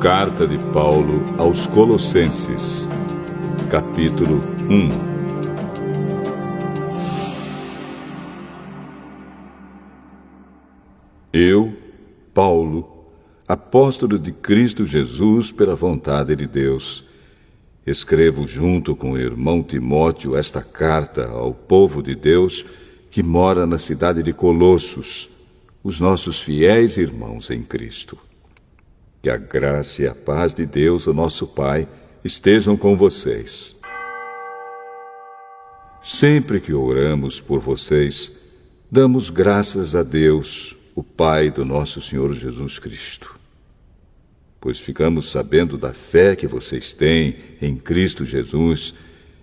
Carta de Paulo aos Colossenses, capítulo 1. Eu, Paulo, apóstolo de Cristo Jesus pela vontade de Deus, escrevo junto com o irmão Timóteo esta carta ao povo de Deus que mora na cidade de Colossos, os nossos fiéis irmãos em Cristo. Que a graça e a paz de Deus, o nosso Pai, estejam com vocês. Sempre que oramos por vocês, damos graças a Deus, o Pai do nosso Senhor Jesus Cristo. Pois ficamos sabendo da fé que vocês têm em Cristo Jesus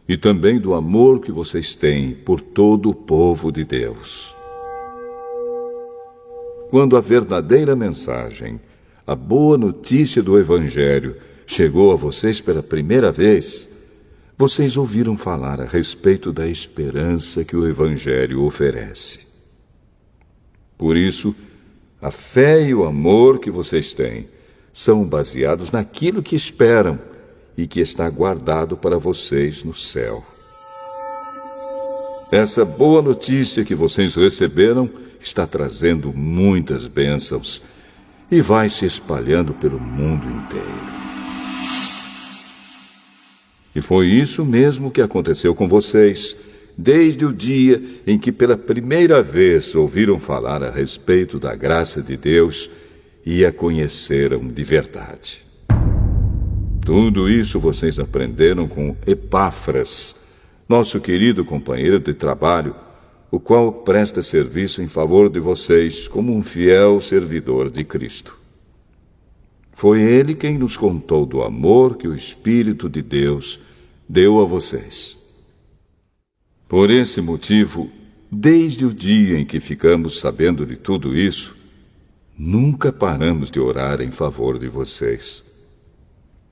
e também do amor que vocês têm por todo o povo de Deus. Quando a verdadeira mensagem, a boa notícia do Evangelho, chegou a vocês pela primeira vez, vocês ouviram falar a respeito da esperança que o Evangelho oferece. Por isso, a fé e o amor que vocês têm são baseados naquilo que esperam e que está guardado para vocês no céu. Essa boa notícia que vocês receberam está trazendo muitas bênçãos e vai se espalhando pelo mundo inteiro. E foi isso mesmo que aconteceu com vocês, desde o dia em que pela primeira vez ouviram falar a respeito da graça de Deus e a conheceram de verdade. Tudo isso vocês aprenderam com Epáfras, nosso querido companheiro de trabalho, o qual presta serviço em favor de vocês como um fiel servidor de Cristo. Foi ele quem nos contou do amor que o Espírito de Deus deu a vocês. Por esse motivo, desde o dia em que ficamos sabendo de tudo isso, nunca paramos de orar em favor de vocês.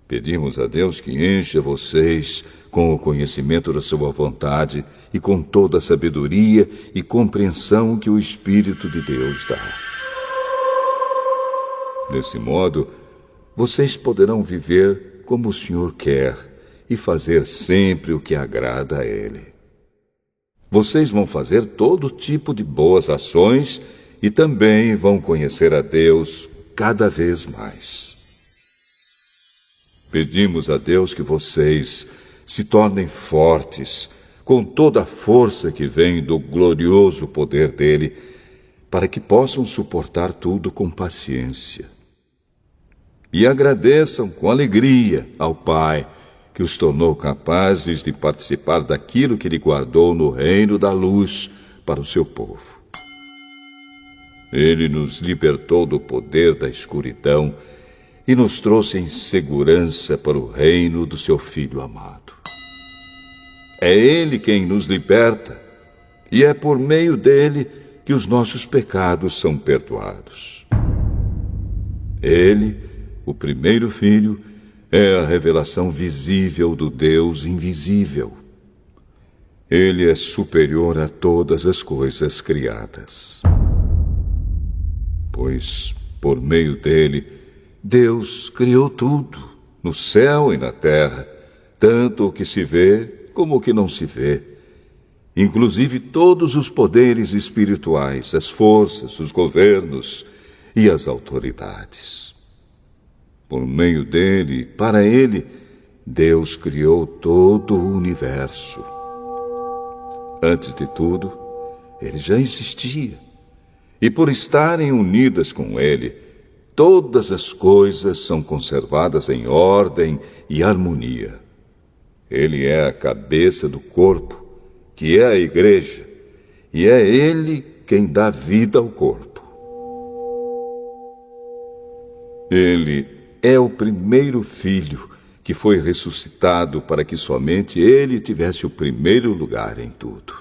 Pedimos a Deus que encha vocês com o conhecimento da sua vontade e com toda a sabedoria e compreensão que o Espírito de Deus dá. Desse modo, vocês poderão viver como o Senhor quer e fazer sempre o que agrada a Ele. Vocês vão fazer todo tipo de boas ações e também vão conhecer a Deus cada vez mais. Pedimos a Deus que vocês se tornem fortes, com toda a força que vem do glorioso poder dele, para que possam suportar tudo com paciência. E agradeçam com alegria ao Pai, que os tornou capazes de participar daquilo que ele guardou no reino da luz para o seu povo. Ele nos libertou do poder da escuridão e nos trouxe em segurança para o reino do seu Filho amado. É Ele quem nos liberta, e é por meio dele que os nossos pecados são perdoados. Ele, o primeiro Filho, é a revelação visível do Deus invisível. Ele é superior a todas as coisas criadas. Pois, por meio dele, Deus criou tudo, no céu e na terra, tanto o que se vê como o que não se vê, inclusive todos os poderes espirituais, as forças, os governos e as autoridades. Por meio dele, para ele, Deus criou todo o universo. Antes de tudo, ele já existia, e por estarem unidas com ele, todas as coisas são conservadas em ordem e harmonia. Ele é a cabeça do corpo, que é a igreja, e é ele quem dá vida ao corpo. Ele é o primeiro filho que foi ressuscitado para que somente ele tivesse o primeiro lugar em tudo.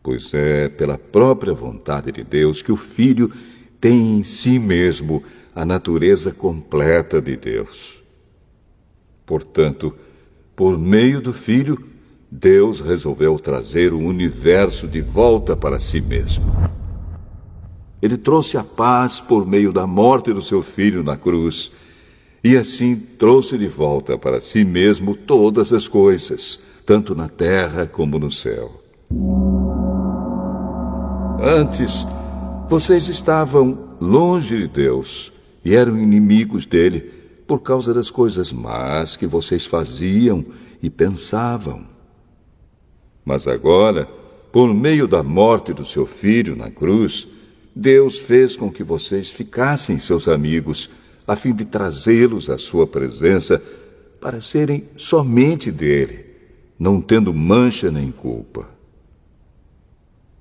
Pois é pela própria vontade de Deus que o Filho tem em si mesmo a natureza completa de Deus. Portanto, por meio do Filho, Deus resolveu trazer o universo de volta para si mesmo. Ele trouxe a paz por meio da morte do seu Filho na cruz e assim trouxe de volta para si mesmo todas as coisas, tanto na terra como no céu. Antes, vocês estavam longe de Deus e eram inimigos dele por causa das coisas más que vocês faziam e pensavam. Mas agora, por meio da morte do seu filho na cruz, Deus fez com que vocês ficassem seus amigos, a fim de trazê-los à sua presença para serem somente dele, não tendo mancha nem culpa.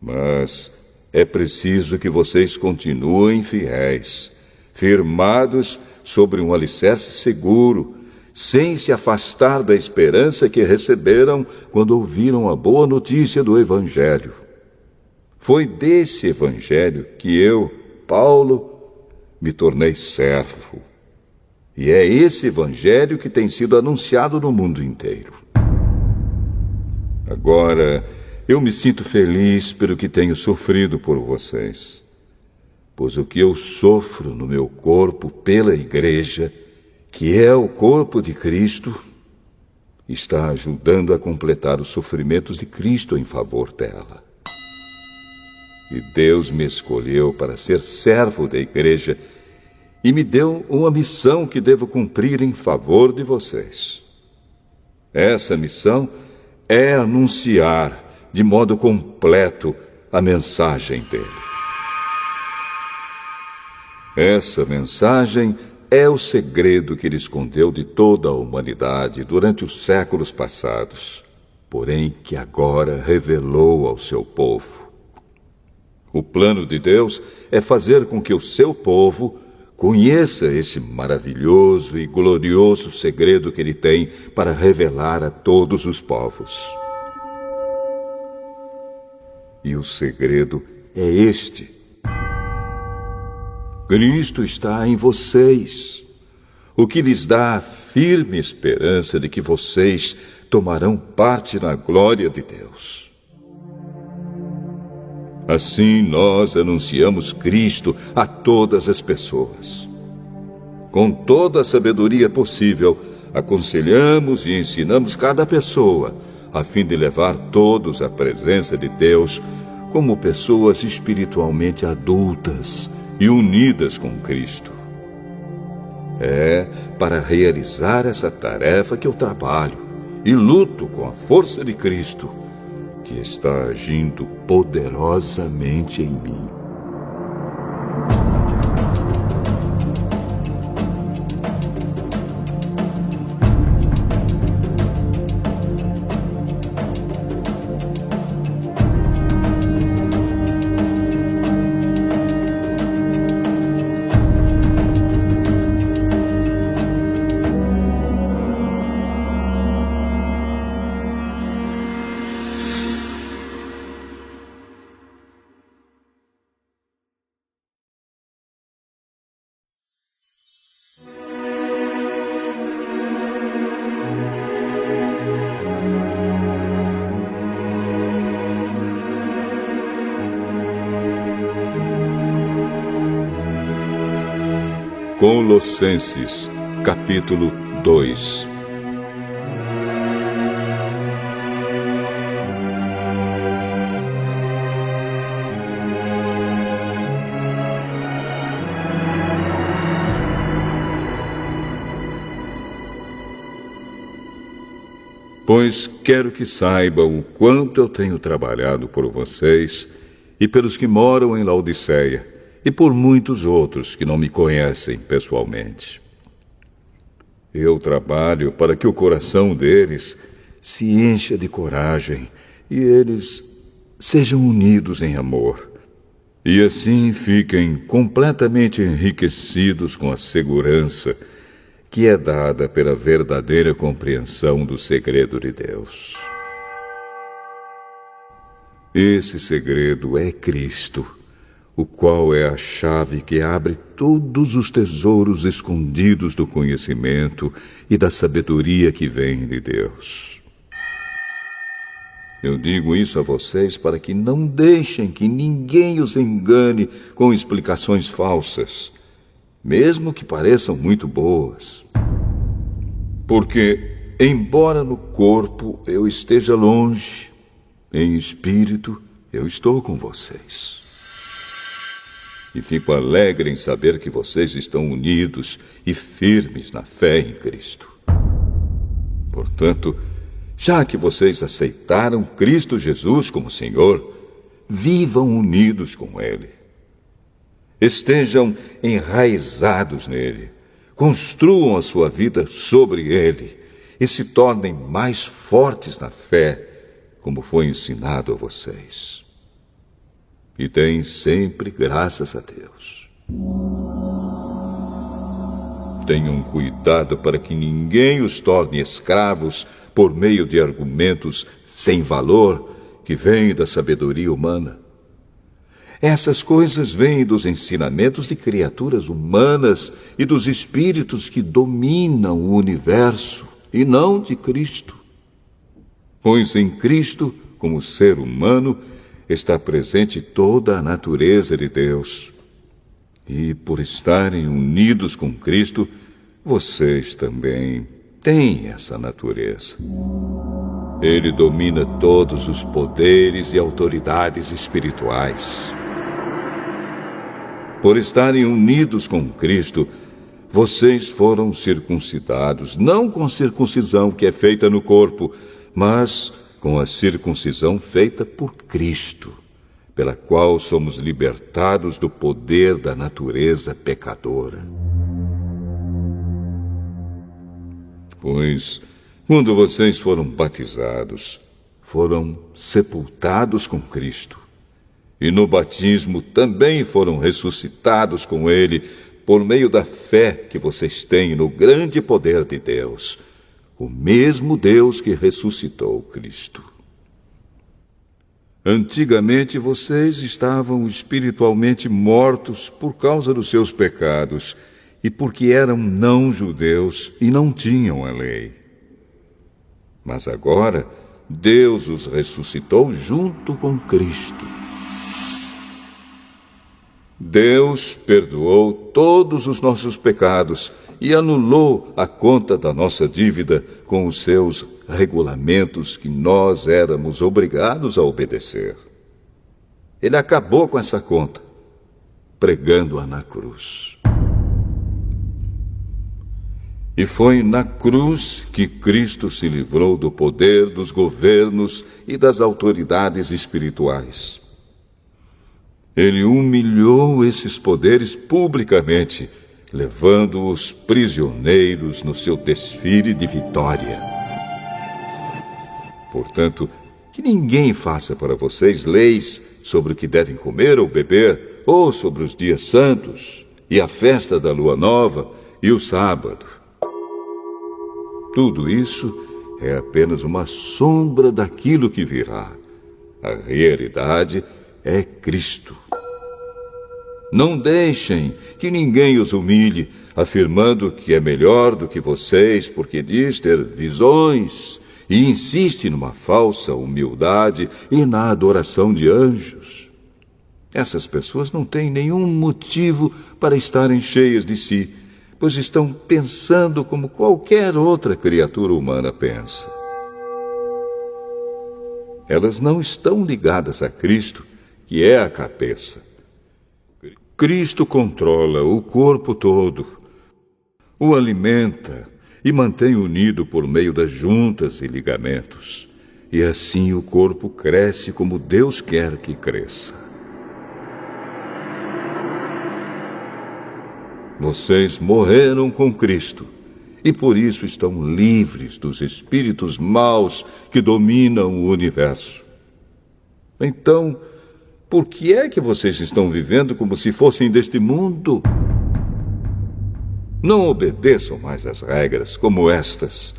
Mas é preciso que vocês continuem fiéis, firmados sobre um alicerce seguro, sem se afastar da esperança que receberam quando ouviram a boa notícia do Evangelho. Foi desse Evangelho que eu, Paulo, me tornei servo. E é esse Evangelho que tem sido anunciado no mundo inteiro. Agora, eu me sinto feliz pelo que tenho sofrido por vocês, pois o que eu sofro no meu corpo pela Igreja, que é o corpo de Cristo, está ajudando a completar os sofrimentos de Cristo em favor dela. E Deus me escolheu para ser servo da Igreja e me deu uma missão que devo cumprir em favor de vocês. Essa missão é anunciar de modo completo a mensagem dele. Essa mensagem é o segredo que ele escondeu de toda a humanidade durante os séculos passados, porém que agora revelou ao seu povo. O plano de Deus é fazer com que o seu povo conheça esse maravilhoso e glorioso segredo que ele tem para revelar a todos os povos. E o segredo é este: Cristo está em vocês, o que lhes dá a firme esperança de que vocês tomarão parte na glória de Deus. Assim nós anunciamos Cristo a todas as pessoas. Com toda a sabedoria possível, aconselhamos e ensinamos cada pessoa, a fim de levar todos à presença de Deus como pessoas espiritualmente adultas e unidas com Cristo. É para realizar essa tarefa que eu trabalho e luto com a força de Cristo, que está agindo poderosamente em mim. Colossenses, capítulo 2. Pois quero que saibam o quanto eu tenho trabalhado por vocês e pelos que moram em Laodiceia, e por muitos outros que não me conhecem pessoalmente. Eu trabalho para que o coração deles se encha de coragem e eles sejam unidos em amor, e assim fiquem completamente enriquecidos com a segurança que é dada pela verdadeira compreensão do segredo de Deus. Esse segredo é Cristo, o qual é a chave que abre todos os tesouros escondidos do conhecimento e da sabedoria que vem de Deus. Eu digo isso a vocês para que não deixem que ninguém os engane com explicações falsas, mesmo que pareçam muito boas. Porque, embora no corpo eu esteja longe, em espírito eu estou com vocês. E fico alegre em saber que vocês estão unidos e firmes na fé em Cristo. Portanto, já que vocês aceitaram Cristo Jesus como Senhor, vivam unidos com Ele. Estejam enraizados nele, construam a sua vida sobre Ele e se tornem mais fortes na fé, como foi ensinado a vocês. E deem sempre graças a Deus. Tenham cuidado para que ninguém os torne escravos por meio de argumentos sem valor que vêm da sabedoria humana. Essas coisas vêm dos ensinamentos de criaturas humanas e dos espíritos que dominam o universo, e não de Cristo. Pois em Cristo, como ser humano, está presente toda a natureza de Deus. E por estarem unidos com Cristo, vocês também têm essa natureza. Ele domina todos os poderes e autoridades espirituais. Por estarem unidos com Cristo, vocês foram circuncidados, não com a circuncisão que é feita no corpo, mas com a circuncisão feita por Cristo, pela qual somos libertados do poder da natureza pecadora. Pois, quando vocês foram batizados, foram sepultados com Cristo. E no batismo também foram ressuscitados com Ele, por meio da fé que vocês têm no grande poder de Deus, o mesmo Deus que ressuscitou Cristo. Antigamente vocês estavam espiritualmente mortos por causa dos seus pecados e porque eram não-judeus e não tinham a lei. Mas agora Deus os ressuscitou junto com Cristo. Deus perdoou todos os nossos pecados e anulou a conta da nossa dívida com os seus regulamentos que nós éramos obrigados a obedecer. Ele acabou com essa conta, pregando-a na cruz. E foi na cruz que Cristo se livrou do poder dos governos e das autoridades espirituais. Ele humilhou esses poderes publicamente, levando-os prisioneiros no seu desfile de vitória. Portanto, que ninguém faça para vocês leis sobre o que devem comer ou beber, ou sobre os dias santos, e a festa da lua nova, e o sábado. Tudo isso é apenas uma sombra daquilo que virá. A realidade é Cristo. Não deixem que ninguém os humilhe, afirmando que é melhor do que vocês, porque diz ter visões e insiste numa falsa humildade e na adoração de anjos. Essas pessoas não têm nenhum motivo para estarem cheias de si, pois estão pensando como qualquer outra criatura humana pensa. Elas não estão ligadas a Cristo, que é a cabeça. Cristo controla o corpo todo, o alimenta e mantém unido por meio das juntas e ligamentos. E assim o corpo cresce como Deus quer que cresça. Vocês morreram com Cristo e por isso estão livres dos espíritos maus que dominam o universo. Então, por que é que vocês estão vivendo como se fossem deste mundo? Não obedeçam mais às regras como estas.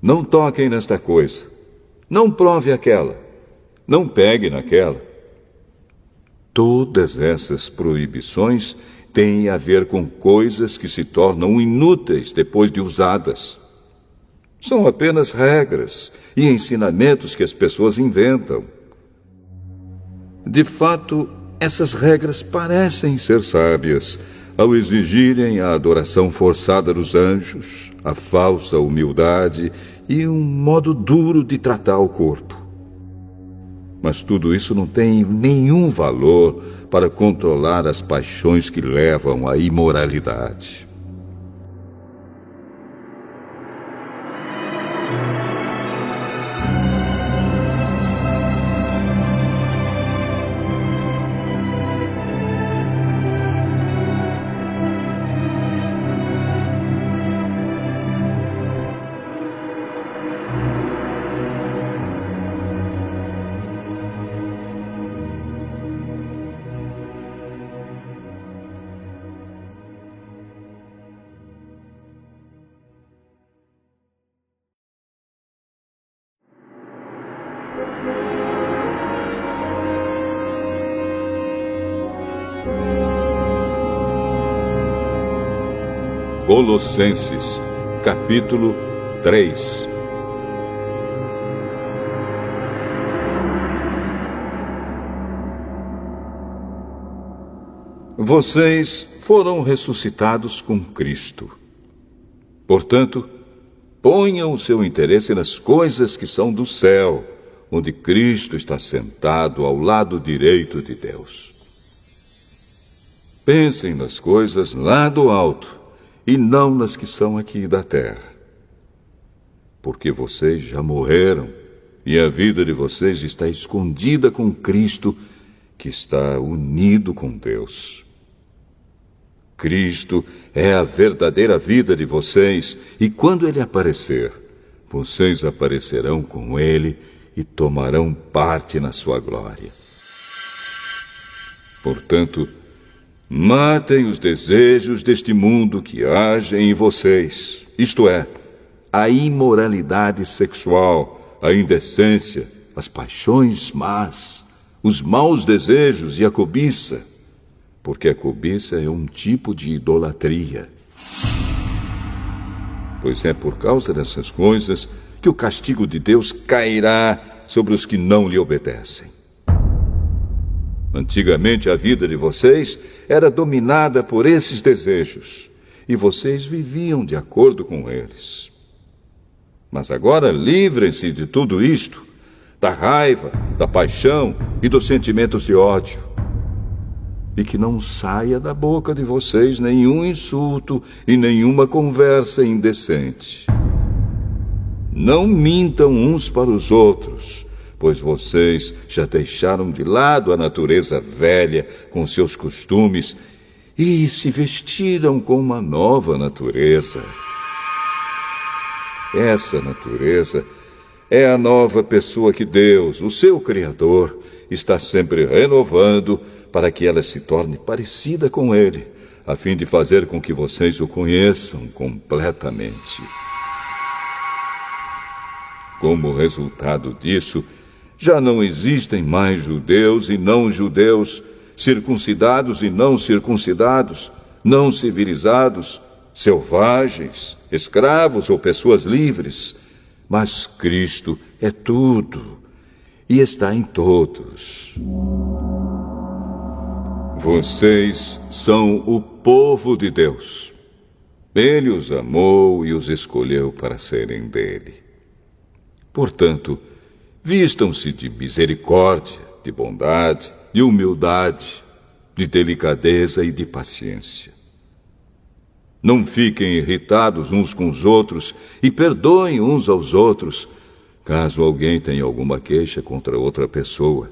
Não toquem nesta coisa. Não prove aquela. Não pegue naquela. Todas essas proibições têm a ver com coisas que se tornam inúteis depois de usadas. São apenas regras e ensinamentos que as pessoas inventam. De fato, essas regras parecem ser sábias, ao exigirem a adoração forçada dos anjos, a falsa humildade e um modo duro de tratar o corpo. Mas tudo isso não tem nenhum valor para controlar as paixões que levam à imoralidade. Colossenses, capítulo 3. Vocês foram ressuscitados com Cristo. Portanto, ponham o seu interesse nas coisas que são do céu, onde Cristo está sentado ao lado direito de Deus. Pensem nas coisas lá do alto, e não nas que são aqui da terra. Porque vocês já morreram, e a vida de vocês está escondida com Cristo, que está unido com Deus. Cristo é a verdadeira vida de vocês, e quando Ele aparecer, vocês aparecerão com Ele e tomarão parte na sua glória. Portanto, matem os desejos deste mundo que agem em vocês, isto é, a imoralidade sexual, a indecência, as paixões más, os maus desejos e a cobiça, porque a cobiça é um tipo de idolatria. Pois é por causa dessas coisas que o castigo de Deus cairá sobre os que não lhe obedecem. Antigamente a vida de vocês era dominada por esses desejos, e vocês viviam de acordo com eles. Mas agora livrem-se de tudo isto, da raiva, da paixão e dos sentimentos de ódio. E que não saia da boca de vocês nenhum insulto e nenhuma conversa indecente. Não mintam uns para os outros, pois vocês já deixaram de lado a natureza velha com seus costumes e se vestiram com uma nova natureza. Essa natureza é a nova pessoa que Deus, o seu Criador, está sempre renovando para que ela se torne parecida com Ele, a fim de fazer com que vocês o conheçam completamente. Como resultado disso, já não existem mais judeus e não judeus, circuncidados e não circuncidados, não civilizados, selvagens, escravos ou pessoas livres. Mas Cristo é tudo e está em todos. Vocês são o povo de Deus. Ele os amou e os escolheu para serem dele. Portanto, vistam-se de misericórdia, de bondade, de humildade, de delicadeza e de paciência. Não fiquem irritados uns com os outros e perdoem uns aos outros, caso alguém tenha alguma queixa contra outra pessoa.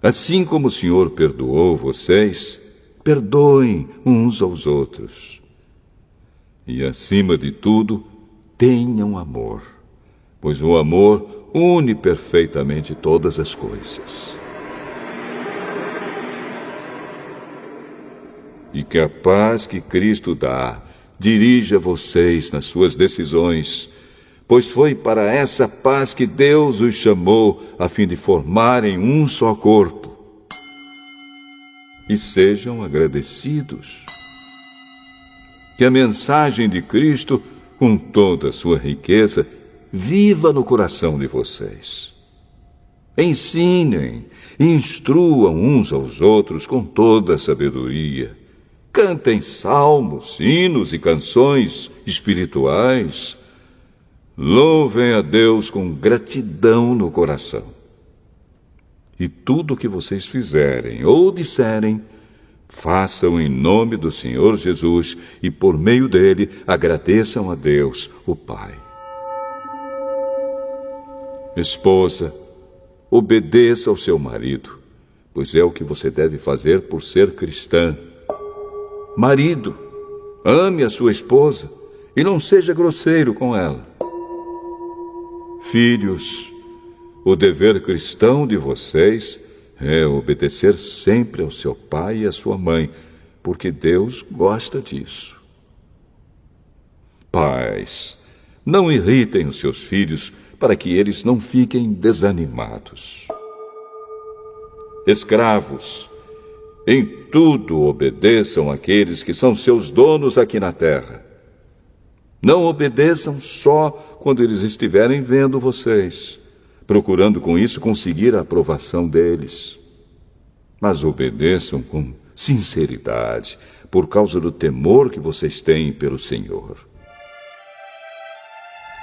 Assim como o Senhor perdoou vocês, perdoem uns aos outros. E, acima de tudo, tenham amor, pois o amor une perfeitamente todas as coisas. E que a paz que Cristo dá dirija vocês nas suas decisões, pois foi para essa paz que Deus os chamou a fim de formarem um só corpo. E sejam agradecidos. Que a mensagem de Cristo, com toda a sua riqueza, viva no coração de vocês. Ensinem e instruam uns aos outros com toda a sabedoria. Cantem salmos, hinos e canções espirituais. Louvem a Deus com gratidão no coração. E tudo o que vocês fizerem ou disserem, façam em nome do Senhor Jesus e, por meio dele, agradeçam a Deus, o Pai. Esposa, obedeça ao seu marido, pois é o que você deve fazer por ser cristã. Marido, ame a sua esposa e não seja grosseiro com ela. Filhos, o dever cristão de vocês é obedecer sempre ao seu pai e à sua mãe, porque Deus gosta disso. Pais, não irritem os seus filhos para que eles não fiquem desanimados. Escravos, em tudo obedeçam àqueles que são seus donos aqui na terra. Não obedeçam só quando eles estiverem vendo vocês, procurando com isso conseguir a aprovação deles. Mas obedeçam com sinceridade, por causa do temor que vocês têm pelo Senhor.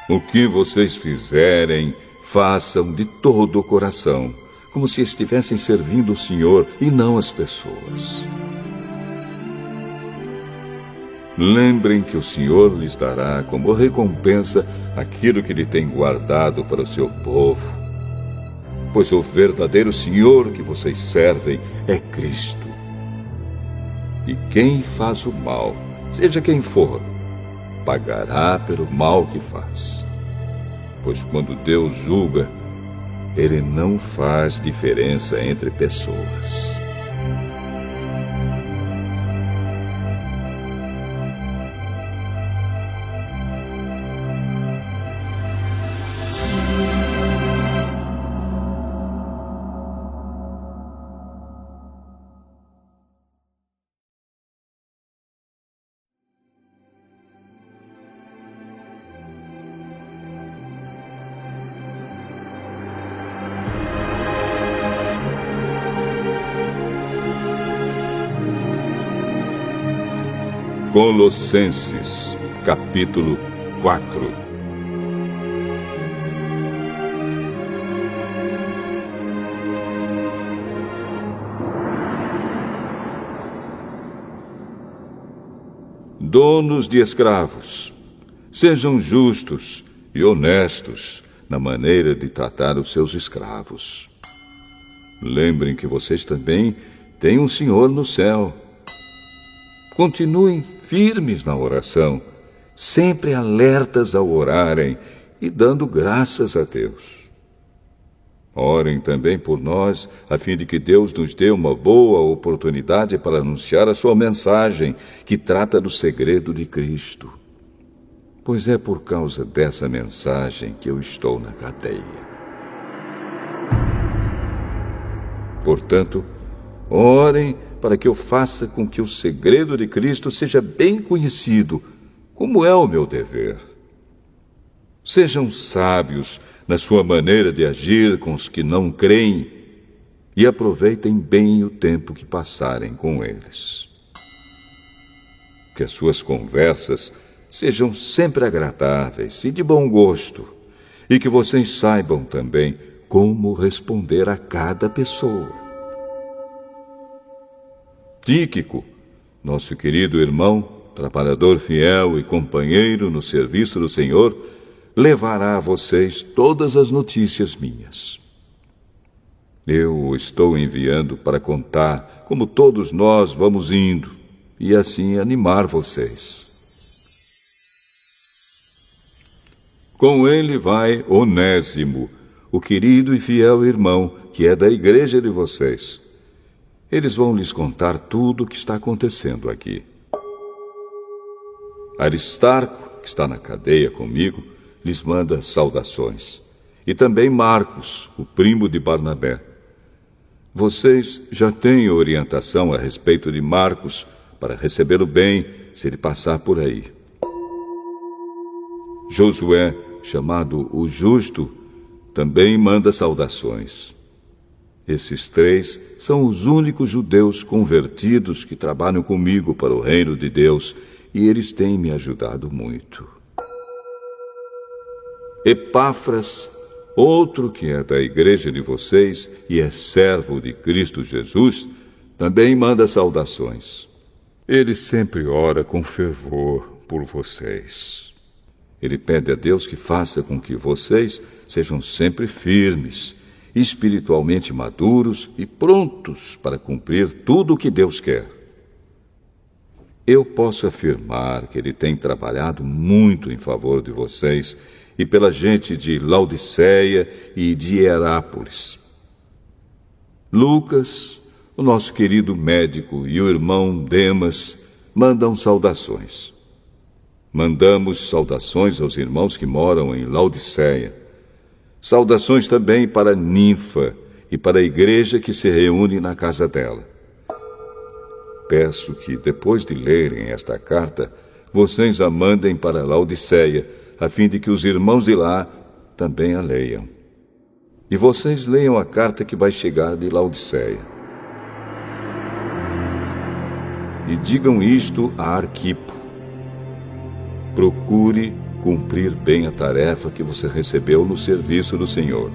O que vocês fizerem, façam de todo o coração, como se estivessem servindo o Senhor e não as pessoas. Lembrem que o Senhor lhes dará como recompensa aquilo que Ele tem guardado para o seu povo, pois o verdadeiro Senhor que vocês servem é Cristo. E quem faz o mal, seja quem for, pagará pelo mal que faz. Pois quando Deus julga, Ele não faz diferença entre pessoas. Colossenses, capítulo 4. Donos de escravos, sejam justos e honestos na maneira de tratar os seus escravos. Lembrem que vocês também têm um Senhor no céu. Continuem firmes na oração, sempre alertas ao orarem e dando graças a Deus. Orem também por nós, a fim de que Deus nos dê uma boa oportunidade para anunciar a sua mensagem, que trata do segredo de Cristo. Pois é por causa dessa mensagem que eu estou na cadeia. Portanto, orem para que eu faça com que o segredo de Cristo seja bem conhecido, como é o meu dever. Sejam sábios na sua maneira de agir com os que não creem e aproveitem bem o tempo que passarem com eles. Que as suas conversas sejam sempre agradáveis e de bom gosto, e que vocês saibam também como responder a cada pessoa. Tíquico, nosso querido irmão, trabalhador fiel e companheiro no serviço do Senhor, levará a vocês todas as notícias minhas. Eu o estou enviando para contar como todos nós vamos indo e assim animar vocês. Com ele vai Onésimo, o querido e fiel irmão que é da igreja de vocês. Eles vão lhes contar tudo o que está acontecendo aqui. Aristarco, que está na cadeia comigo, lhes manda saudações. E também Marcos, o primo de Barnabé. Vocês já têm orientação a respeito de Marcos para recebê-lo bem se ele passar por aí. Josué, chamado o Justo, também manda saudações. Esses 3 são os únicos judeus convertidos que trabalham comigo para o reino de Deus e eles têm me ajudado muito. Epáfras, outro que é da igreja de vocês e é servo de Cristo Jesus, também manda saudações. Ele sempre ora com fervor por vocês. Ele pede a Deus que faça com que vocês sejam sempre firmes, espiritualmente maduros e prontos para cumprir tudo o que Deus quer. Eu posso afirmar que ele tem trabalhado muito em favor de vocês e pela gente de Laodiceia e de Hierápolis. Lucas, o nosso querido médico, e o irmão Demas mandam saudações. Mandamos saudações aos irmãos que moram em Laodiceia. Saudações também para Ninfa e para a igreja que se reúne na casa dela. Peço que, depois de lerem esta carta, vocês a mandem para Laodiceia, a fim de que os irmãos de lá também a leiam. E vocês leiam a carta que vai chegar de Laodiceia. E digam isto a Arquipo. Procure cumprir bem a tarefa que você recebeu no serviço do Senhor.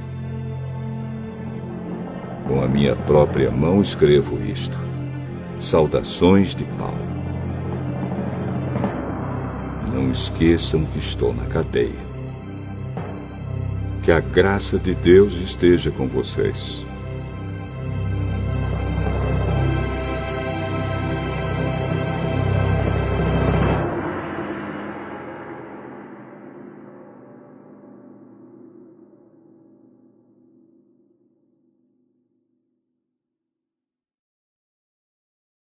Com a minha própria mão escrevo isto. Saudações de Paulo. Não esqueçam que estou na cadeia. Que a graça de Deus esteja com vocês.